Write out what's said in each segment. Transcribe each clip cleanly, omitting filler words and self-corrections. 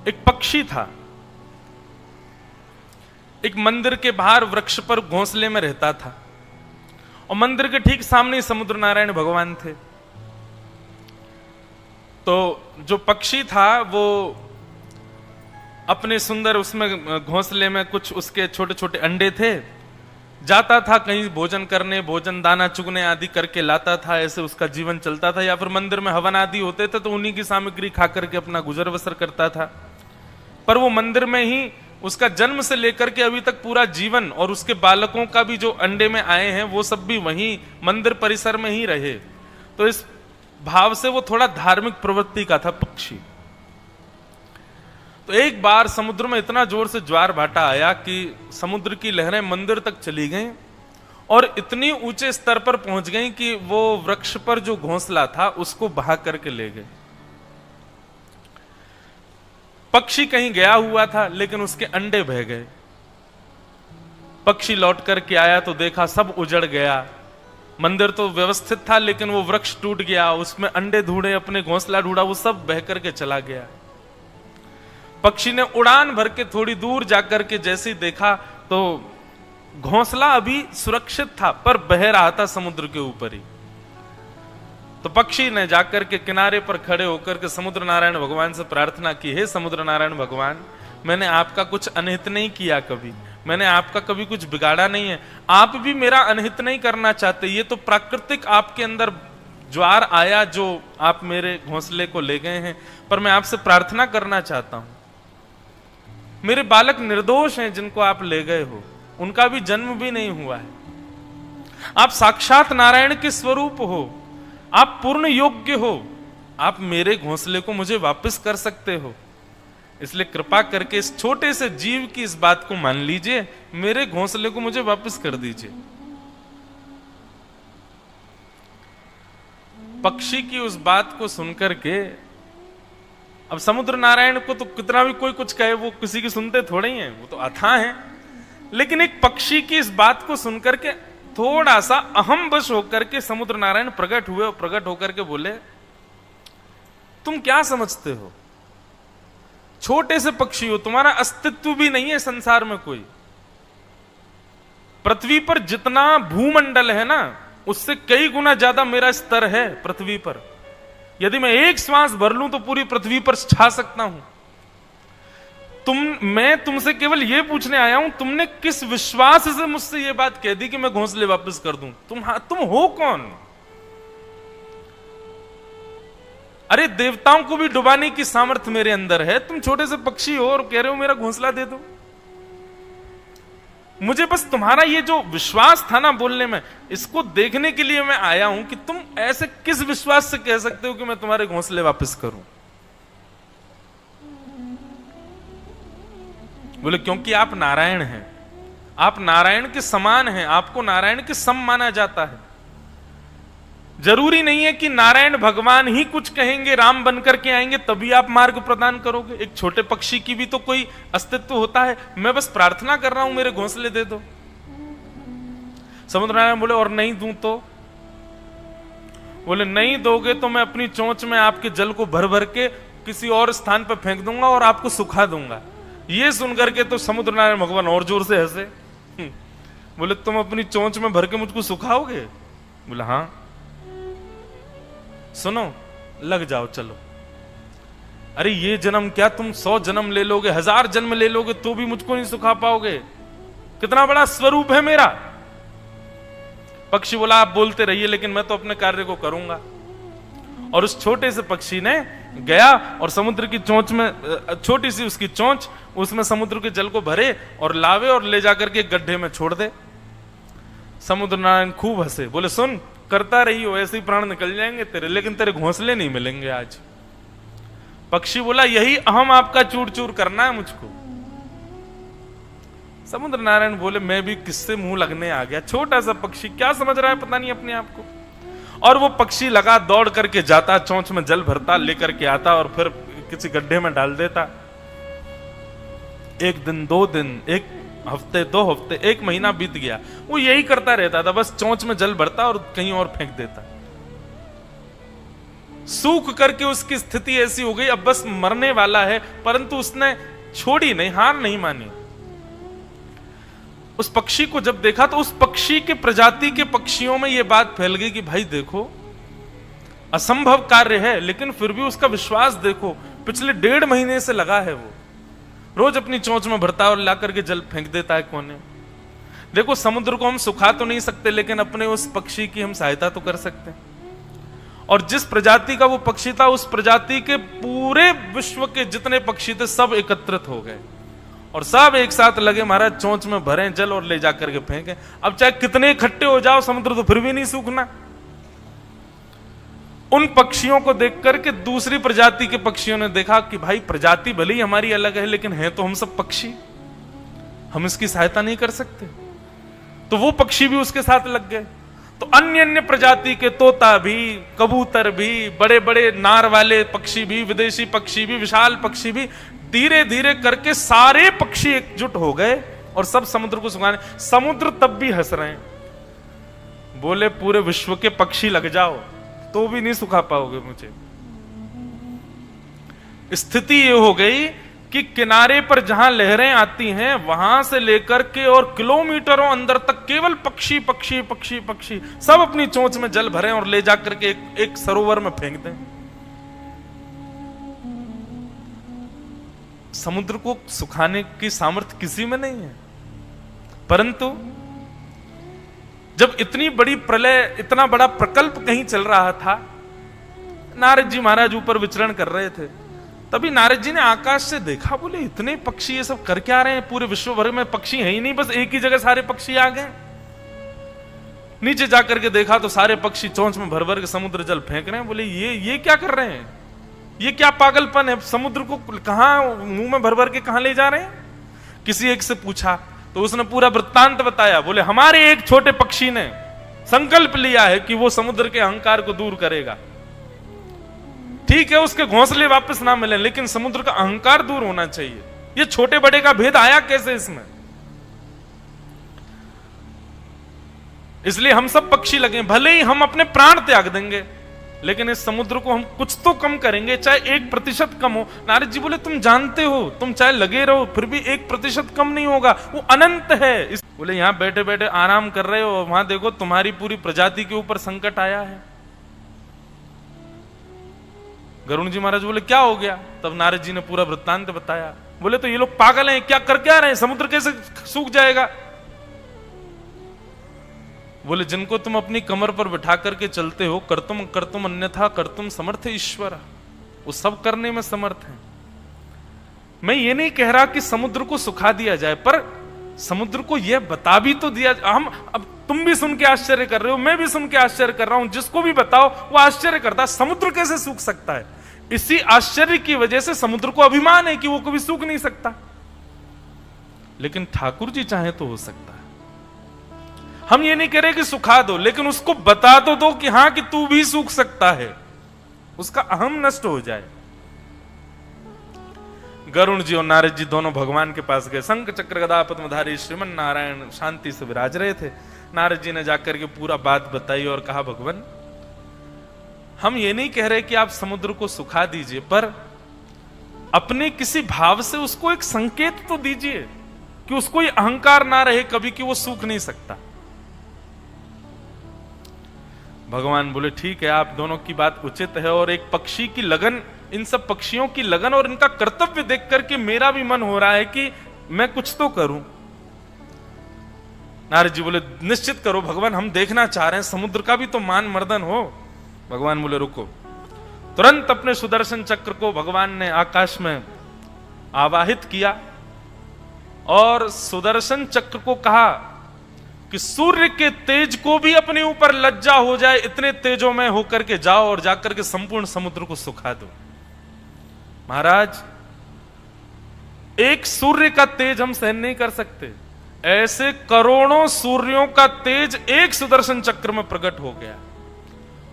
एक पक्षी था, एक मंदिर के बाहर वृक्ष पर घोंसले में रहता था, और मंदिर के ठीक सामने समुद्र नारायण भगवान थे। तो जो पक्षी था वो अपने सुंदर उसमें घोंसले में कुछ उसके छोटे छोटे अंडे थे, जाता था कहीं भोजन करने, भोजन दाना चुगने आदि करके लाता था, ऐसे उसका जीवन चलता था। या फिर मंदिर में हवन आदि होते थे तो उन्हीं की सामग्री खा करके अपना गुजर बसर करता था। पर वो मंदिर में ही उसका जन्म से लेकर के अभी तक पूरा जीवन, और उसके बालकों का भी जो अंडे में आए हैं वो सब भी वहीं मंदिर परिसर में ही रहे। तो इस भाव से वो थोड़ा धार्मिक प्रवृत्ति का था पक्षी। तो एक बार समुद्र में इतना जोर से ज्वार भाटा आया कि समुद्र की लहरें मंदिर तक चली गईं और इतनी ऊंचे स्तर पर पहुंच गईं कि वो वृक्ष पर जो घोंसला था उसको बहा करके ले गए। पक्षी कहीं गया हुआ था लेकिन उसके अंडे बह गए। पक्षी लौट करके आया तो देखा सब उजड़ गया। मंदिर तो व्यवस्थित था लेकिन वो वृक्ष टूट गया, उसमें अंडे ढूंढे, अपने घोंसला ढूंढा, वो सब बह करके चला गया। पक्षी ने उड़ान भर के थोड़ी दूर जाकर के जैसे ही देखा तो घोंसला अभी सुरक्षित था पर बह रहा था समुद्र के ऊपर ही। तो पक्षी ने जाकर के किनारे पर खड़े होकर के समुद्र नारायण भगवान से प्रार्थना की, हे समुद्र नारायण भगवान, मैंने आपका कुछ अनहित नहीं किया, कभी मैंने आपका कभी कुछ बिगाड़ा नहीं है, आप भी मेरा अनहित नहीं करना चाहते। ये तो प्राकृतिक आपके अंदर ज्वार आया जो आप मेरे घोंसले को ले गए हैं, पर मैं आपसे प्रार्थना करना चाहता हूं, मेरे बालक निर्दोष हैं जिनको आप ले गए हो, उनका भी जन्म भी नहीं हुआ है। आप साक्षात नारायण के स्वरूप हो, आप पूर्ण योग्य हो, आप मेरे घोंसले को मुझे वापस कर सकते हो, इसलिए कृपा करके इस छोटे से जीव की इस बात को मान लीजिए, मेरे घोंसले को मुझे वापस कर दीजिए। पक्षी की उस बात को सुनकर के, अब समुद्र नारायण को तो कितना भी कोई कुछ कहे वो किसी की सुनते थोड़े ही हैं, वो तो अथाह हैं, लेकिन एक पक्षी की इस बात को सुनकर के थोड़ा सा अहम वश होकर के समुद्र नारायण प्रकट हुए और प्रकट होकर के बोले, तुम क्या समझते हो, छोटे से पक्षी हो, तुम्हारा अस्तित्व भी नहीं है संसार में कोई। पृथ्वी पर जितना भूमंडल है ना, उससे कई गुना ज्यादा मेरा स्तर है पृथ्वी पर। यदि मैं एक श्वास भर लूं तो पूरी पृथ्वी पर छा सकता हूं। मैं तुमसे केवल यह पूछने आया हूं, तुमने किस विश्वास से मुझसे यह बात कह दी कि मैं घोंसले वापस कर दूं? तुम हो कौन? अरे देवताओं को भी डुबाने की सामर्थ्य मेरे अंदर है, तुम छोटे से पक्षी हो और कह रहे हो मेरा घोंसला दे दो। मुझे बस तुम्हारा ये जो विश्वास था ना बोलने में, इसको देखने के लिए मैं आया हूं कि तुम ऐसे किस विश्वास से कह सकते हो कि मैं तुम्हारे घोंसले वापस करूं। बोले क्योंकि आप नारायण हैं, आप नारायण के समान हैं, आपको नारायण के सम माना जाता है। जरूरी नहीं है कि नारायण भगवान ही कुछ कहेंगे, राम बनकर के आएंगे तभी आप मार्ग प्रदान करोगे। एक छोटे पक्षी की भी तो कोई अस्तित्व होता है। मैं बस प्रार्थना कर रहा हूं मेरे घोंसले दे दो। समुद्र नारायण बोले और नहीं दूं तो? बोले नहीं दोगे तो मैं अपनी चोंच में आपके जल को भर भर के किसी और स्थान पर फेंक दूंगा और आपको सुखा दूंगा। ये सुनकर के तो समुद्र नारायण भगवान और जोर से हंसे। बोले तुम अपनी चोंच में भर के मुझको सुखाओगे? बोले हाँ। सुनो, लग जाओ, चलो। अरे ये जन्म क्या, तुम 100 जन्म ले लोगे, 1000 जन्म ले लोगे तो भी मुझको नहीं सुखा पाओगे। कितना बड़ा स्वरूप है मेरा। पक्षी बोला आप बोलते रहिए लेकिन मैं तो अपने कार्य को करूंगा। और उस छोटे से पक्षी ने गया और समुद्र की चोंच में, छोटी सी उसकी चोंच, उसमें समुद्र के जल को भरे और लावे और ले जाकर के गड्ढे में छोड़ दे। समुद्र नारायण खूब हंसे, बोले सुन, करता रही हो, ऐसे ही प्राण निकल जाएंगे तेरे, लेकिन तेरे घोंसले नहीं मिलेंगे आज। पक्षी बोला यही अहम आपका चूर चूर करना है मुझको। समुद्र नारायण बोले मैं भी किससे मुंह लगने आ गया, छोटा सा पक्षी क्या समझ रहा है पता नहीं अपने आप को। और वो पक्षी लगा दौड़ करके जाता, चोंच में जल भरता, लेकर के आता और फिर किसी गड्ढे में डाल देता। 1 दिन 2 दिन, 1 हफ्ते 2 हफ्ते, 1 महीना बीत गया, वो यही करता रहता था, बस चोंच में जल भरता और कहीं और फेंक देता। सूख करके उसकी स्थिति ऐसी हो गई, अब बस मरने वाला है, परंतु उसने छोड़ी नहीं, हार नहीं मानी। उस पक्षी को जब देखा तो उस पक्षी के प्रजाति के पक्षियों में यह बात फैल गई कि भाई देखो, असंभव कार्य है, लेकिन फिर भी उसका विश्वास देखो, पिछले 1.5 महीने से लगा है, वो रोज अपनी चोंच में भरता है और ला करके जल फेंक देता है कोने। देखो, समुद्र को हम सुखा तो नहीं सकते, लेकिन अपने उस पक्षी की हम सहायता तो कर सकते हैं। और जिस प्रजाति का वो पक्षी था, उस प्रजाति के पूरे विश्व के जितने पक्षी थे सब एकत्रित हो गए और सब एक साथ लगे महाराज चोंच में भरें जल और ले जाकर के फेंकें। अब चाहे कितने इकट्ठे हो जाओ, समुद्र तो फिर भी नहीं सूखना। उन पक्षियों को देख करके दूसरी प्रजाति के पक्षियों ने देखा कि भाई प्रजाति भले ही हमारी अलग है, लेकिन है तो हम सब पक्षी, हम इसकी सहायता नहीं कर सकते। तो वो पक्षी भी उसके साथ लग गए। तो अन्य अन्य प्रजाति के तोता भी, कबूतर भी, बड़े बड़े नार वाले पक्षी भी, विदेशी पक्षी भी, विशाल पक्षी भी, धीरे धीरे करके सारे पक्षी एकजुट हो गए और सब समुद्र को सुखाने। समुद्र तब भी हंस रहे हैं, बोले पूरे विश्व के पक्षी लग जाओ तो भी नहीं सुखा पाओगे मुझे। स्थिति ये हो गई कि किनारे पर जहां लहरें आती हैं वहां से लेकर के और किलोमीटरों अंदर तक केवल पक्षी पक्षी पक्षी पक्षी सब अपनी चोंच में जल भरें और ले जाकर के एक सरोवर में फेंक दें। समुद्र को सुखाने की सामर्थ्य किसी में नहीं है, परंतु जब इतनी बड़ी प्रलय, इतना बड़ा प्रकल्प कहीं चल रहा था, नारद जी महाराज ऊपर विचरण कर रहे थे, तभी नारद जी ने आकाश से देखा, बोले इतने पक्षी ये सब कर क्या रहे हैं, पूरे विश्व भर में पक्षी है ही नहीं, बस एक ही जगह सारे पक्षी आ गए। नीचे जाकर के देखा तो सारे पक्षी चोंच में भर भर के समुद्र जल फेंक रहे हैं। बोले ये क्या कर रहे हैं, ये क्या पागलपन है, समुद्र को कहां मुंह में भर भर के कहां ले जा रहे हैं। किसी एक से पूछा तो उसने पूरा वृत्तांत बताया। बोले हमारे एक छोटे पक्षी ने संकल्प लिया है कि वो समुद्र के अहंकार को दूर करेगा। ठीक है, उसके घोंसले वापस ना मिले, लेकिन समुद्र का अहंकार दूर होना चाहिए। ये छोटे बड़े का भेद आया कैसे इसमें? इसलिए हम सब पक्षी लगे, भले ही हम अपने प्राण त्याग देंगे, लेकिन इस समुद्र को हम कुछ तो कम करेंगे, चाहे 1% कम हो। नारद जी बोले तुम जानते हो, तुम चाहे लगे रहो फिर भी 1% कम नहीं होगा, वो अनंत है। बोले यहां बैठे बैठे आराम कर रहे हो, वहां देखो तुम्हारी पूरी प्रजाति के ऊपर संकट आया है। गरुण जी महाराज बोले क्या हो गया? तब नारद जी ने पूरा वृत्तांत बताया। बोले तो ये लोग पागल हैं, क्या कर क्या रहे हैं, समुद्र कैसे सूख जाएगा? बोले जिनको तुम अपनी कमर पर बिठा करके चलते हो, करतुम अन्यथा करतुम समर्थ ईश्वर, वो सब करने में समर्थ है। मैं ये नहीं कह रहा कि समुद्र को सुखा दिया जाए, पर समुद्र को यह बता भी तो दिया। हम अब तुम भी सुन के आश्चर्य कर रहे हो, मैं भी सुन के आश्चर्य कर रहा हूं, जिसको भी बताओ वो आश्चर्य करता है, समुद्र कैसे सूख सकता है। इसी आश्चर्य की वजह से समुद्र को अभिमान है कि वो कभी सूख नहीं सकता, लेकिन ठाकुर जी चाहे तो हो सकता है। हम ये नहीं कह रहे कि सुखा दो, लेकिन उसको बता तो दो कि हां कि तू भी सूख सकता है, उसका अहम नष्ट हो जाए। गरुण जी और नारद जी दोनों भगवान के पास गए। शंख चक्र गदा पद्मधारी श्रीमन नारायण शांति से विराज रहे थे। नारद जी ने जाकर के पूरा बात बताई और कहा भगवान हम ये नहीं कह रहे कि आप समुद्र को सुखा दीजिए, पर अपने किसी भाव से उसको एक संकेत तो दीजिए कि उसको ये अहंकार ना रहे कभी कि वो सूख नहीं सकता। भगवान बोले ठीक है, आप दोनों की बात उचित है, और एक पक्षी की लगन, इन सब पक्षियों की लगन और इनका कर्तव्य देख करके मेरा भी मन हो रहा है कि मैं कुछ तो करूं। नारद जी बोले निश्चित करो भगवान, हम देखना चाह रहे हैं, समुद्र का भी तो मान मर्दन हो। भगवान बोले रुको। तुरंत अपने सुदर्शन चक्र को भगवान ने आकाश में आवाहित किया और सुदर्शन चक्र को कहा कि सूर्य के तेज को भी अपने ऊपर लज्जा हो जाए, इतने तेजों में होकर के जाओ और जाकर के संपूर्ण समुद्र को सुखा दो। महाराज एक सूर्य का तेज हम सहन नहीं कर सकते, ऐसे करोड़ों सूर्यों का तेज एक सुदर्शन चक्र में प्रकट हो गया।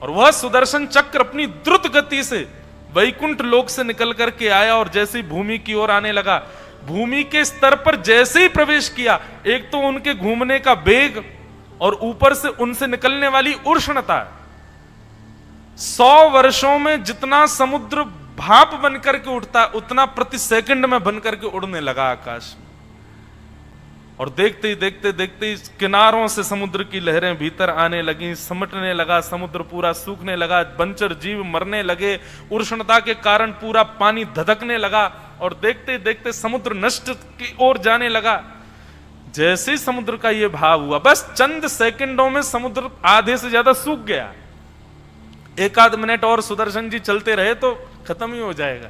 और वह सुदर्शन चक्र अपनी द्रुत गति से वैकुंठ लोक से निकल करके आया और जैसे ही भूमि की ओर आने लगा, भूमि के स्तर पर जैसे ही प्रवेश किया, एक तो उनके घूमने का वेग और ऊपर से उनसे निकलने वाली उष्णता, 100 वर्षों में जितना समुद्र भाप बनकर के उठता उतना प्रति सेकंड में बनकर के उड़ने लगा आकाश में। और देखते ही देखते देखते ही किनारों से समुद्र की लहरें भीतर आने लगी, समटने लगा, समुद्र पूरा सूखने लगा, बंचर जीव मरने लगे, उष्णता के कारण पूरा पानी धधकने लगा और देखते ही देखते समुद्र नष्ट की ओर जाने लगा। जैसे ही समुद्र का यह भाव हुआ, बस चंद सेकंडों में समुद्र आधे से ज्यादा सूख गया। एक आध मिनट और सुदर्शन जी चलते रहे तो खत्म ही हो जाएगा।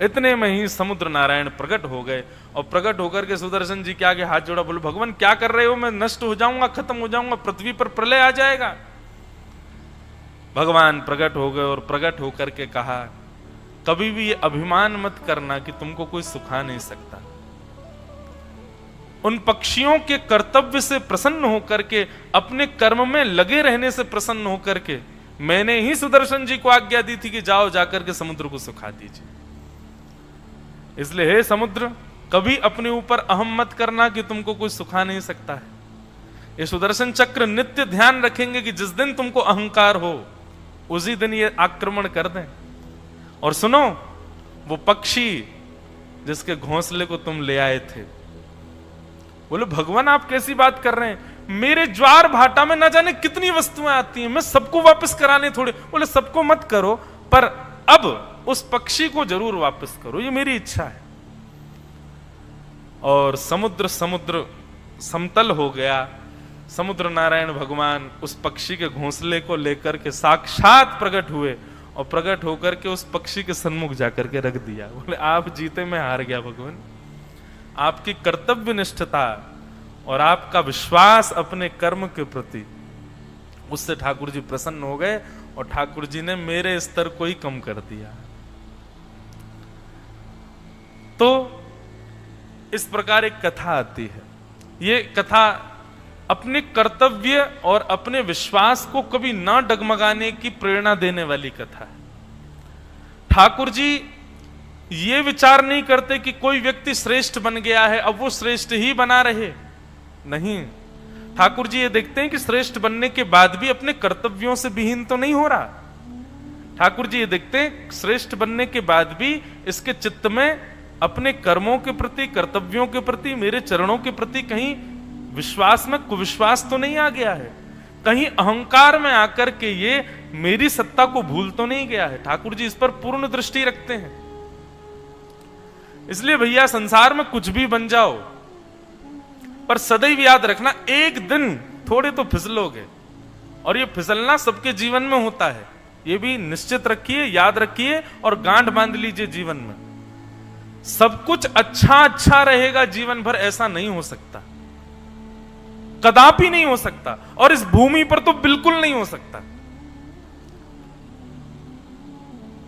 इतने में ही समुद्र नारायण प्रकट हो गए और प्रकट होकर के सुदर्शन जी के आगे हाथ जोड़ा, बोले भगवान क्या कर रहे हो, मैं नष्ट हो जाऊंगा, खत्म हो जाऊंगा, पृथ्वी पर प्रलय आ जाएगा। भगवान प्रकट हो गए और प्रकट होकर के कहा, कभी भी ये अभिमान मत करना कि तुमको कोई सुखा नहीं सकता। उन पक्षियों के कर्तव्य से प्रसन्न होकर के, अपने कर्म में लगे रहने से प्रसन्न होकर के मैंने ही सुदर्शन जी को आज्ञा दी थी कि जाओ जाकर के समुद्र को सुखा दीजिए। इसलिए हे समुद्र, कभी अपने ऊपर अहम मत करना कि तुमको कोई सुखा नहीं सकता है। ये सुदर्शन चक्र नित्य ध्यान रखेंगे कि जिस दिन तुमको अहंकार हो उसी दिन ये आक्रमण कर दें। और सुनो, वो पक्षी जिसके घोंसले को तुम ले आए थे, बोले भगवान आप कैसी बात कर रहे हैं, मेरे ज्वार भाटा में न जाने कितनी वस्तुएं आती हैं, मैं सबको वापस कराने थोड़े। बोले सबको मत करो, पर अब उस पक्षी को जरूर वापस करो, ये मेरी इच्छा है। और समुद्र समतल हो गया। समुद्र नारायण भगवान उस पक्षी के घोंसले को लेकर के साक्षात प्रकट हुए और प्रकट होकर के उस पक्षी के सन्मुख जाकर के रख दिया। बोले आप जीते, मैं हार गया भगवान। आपकी कर्तव्य निष्ठता और आपका विश्वास अपने कर्म के प्रति, उससे ठाकुर जी प्रसन्न हो गए और ठाकुर जी ने मेरे स्तर को ही कम कर दिया। तो इस प्रकार एक कथा आती है। ये कथा अपने कर्तव्य और अपने विश्वास को कभी ना डगमगाने की प्रेरणा देने वाली कथा है। ठाकुर जी ये विचार नहीं करते कि कोई व्यक्ति श्रेष्ठ बन गया है अब वो श्रेष्ठ ही बना रहे, नहीं। ठाकुर जी ये देखते हैं कि श्रेष्ठ बनने के बाद भी अपने कर्तव्यों से विहीन तो नहीं हो रहा। ठाकुर जी ये देखते हैं श्रेष्ठ बनने के बाद भी इसके चित्त में अपने कर्मों के प्रति, कर्तव्यों के प्रति, मेरे चरणों के प्रति कहीं विश्वास में कुविश्वास तो नहीं आ गया है, कहीं अहंकार में आकर के ये मेरी सत्ता को भूल तो नहीं गया है। ठाकुर जी इस पर पूर्ण दृष्टि रखते हैं। इसलिए भैया संसार में कुछ भी बन जाओ, पर सदैव याद रखना एक दिन थोड़े तो फिसलोगे, और ये फिसलना सबके जीवन में होता है। ये भी निश्चित रखिए, याद रखिए और गांठ बांध लीजिए जीवन में। सब कुछ अच्छा रहेगा जीवन भर, ऐसा नहीं हो सकता, कदापि नहीं हो सकता, और इस भूमि पर तो बिल्कुल नहीं हो सकता।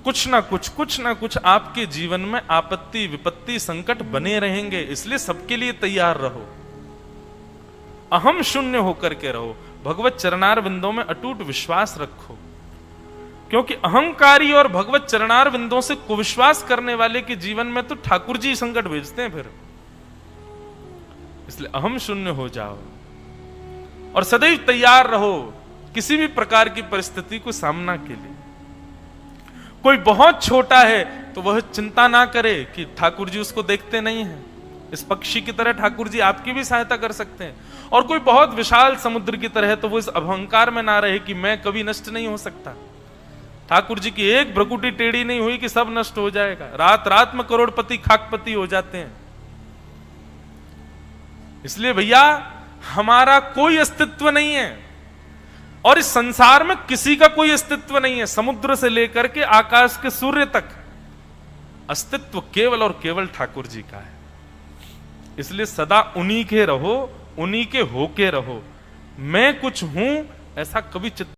कुछ ना कुछ आपके जीवन में आपत्ति, विपत्ति, संकट बने रहेंगे। इसलिए सबके लिए तैयार रहो, अहम शून्य होकर के रहो, भगवत चरणार विंदों में अटूट विश्वास रखो, क्योंकि अहंकारी और भगवत चरणार विंदों से कुविश्वास करने वाले के जीवन में तो ठाकुर जी संकट भेजते हैं फिर। इसलिए अहम शून्य हो जाओ और सदैव तैयार रहो किसी भी प्रकार की परिस्थिति को सामना के लिए। कोई बहुत छोटा है तो वह चिंता ना करे कि ठाकुर जी उसको देखते नहीं हैं। इस पक्षी की तरह ठाकुर जी आपकी भी सहायता कर सकते हैं। और कोई बहुत विशाल समुद्र की तरह है तो वो इस अहंकार में ना रहे कि मैं कभी नष्ट नहीं हो सकता। ठाकुर जी की एक भ्रकुटी टेढ़ी नहीं हुई कि सब नष्ट हो जाएगा। रात रात में करोड़पति खाकपति हो जाते हैं। इसलिए भैया हमारा कोई अस्तित्व नहीं है और इस संसार में किसी का कोई अस्तित्व नहीं है। समुद्र से लेकर के आकाश के सूर्य तक अस्तित्व केवल और केवल ठाकुर जी का है। इसलिए सदा उन्हीं के रहो, उन्हीं के होके रहो। मैं कुछ हूं ऐसा कभी चित्त